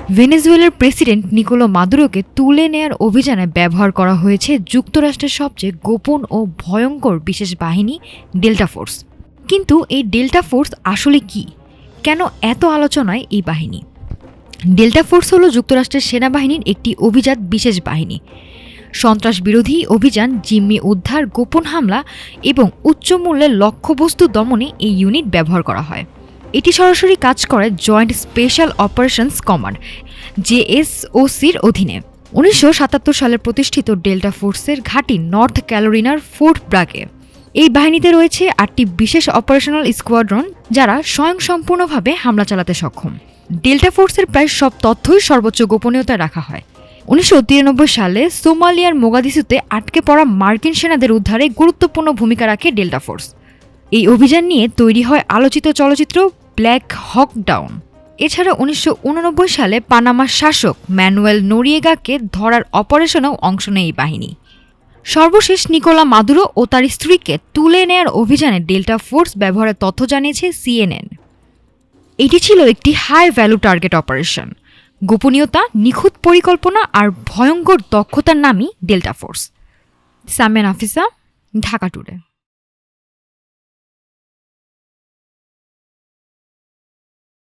ভেনেজুয়েলার president Nicolas মাদুরোকে তুলে নেয়ার অভিযানে ব্যবহার করা হয়েছে যুক্তরাষ্ট্রের সবচেয়ে গোপন ও ভয়ঙ্কর বিশেষ বাহিনী ডেল্টা ফোর্স। কিন্তু এই ডেল্টা ফোর্স আসলে কি? কেন এত আলোচনায় এই বাহিনী? ডেল্টা ফোর্স হল যুক্তরাষ্ট্রের সেনাবাহিনীর একটি অভিজাত বিশেষ বাহিনী। সন্ত্রাস বিরোধী অভিযান, জিম্মি উদ্ধার, গোপন হামলা এবং উচ্চ মূল্যের লক্ষ্যবস্তু দমনে এই ইউনিট ব্যবহার করা হয়। এটি সরাসরি কাজ করে জয়েন্ট স্পেশাল অপারেশনস কমান্ড জেএসওসির অধীনে। 1977 সালে প্রতিষ্ঠিত ডেল্টা ফোর্সের ঘাঁটি নর্থ ক্যারোলিনার ফোর্ট ব্রাগে। এই বাহিনীতে রয়েছে 8টি বিশেষ অপারেশনাল স্কোয়াড্রন, যারা স্বয়ংসম্পূর্ণভাবে হামলা চালাতে সক্ষম। ডেল্টা ফোর্সের প্রায় সব তথ্যই সর্বোচ্চ গোপনীয়তায় রাখা হয়। 1993 সালে সোমালিয়ার মোগাদিসুতে আটকে পড়া মার্কিন সেনাদের উদ্ধারে গুরুত্বপূর্ণ ভূমিকা রাখে ডেল্টা ফোর্স। এই অভিযান নিয়ে তৈরি হয় আলোচিত চলচ্চিত্র ব্ল্যাক হক ডাউন। এছাড়া 1989 সালে পানামার শাসক ম্যানুয়েল নোরিয়েগাকে ধরার অপারেশনেও অংশ নেয় এই বাহিনী। সর্বশেষ নিকোলা মাদুরো ও তার স্ত্রীকে তুলে নেয়ার অভিযানে ডেল্টা ফোর্স ব্যবহারের তথ্য জানিয়েছে সিএনএন। এটি ছিল একটি হাই ভ্যালু টার্গেট অপারেশন। গোপনীয়তা, নিখুঁত পরিকল্পনা আর ভয়ঙ্কর দক্ষতার নামই delta force. Samia Nafisa, Dhaka today.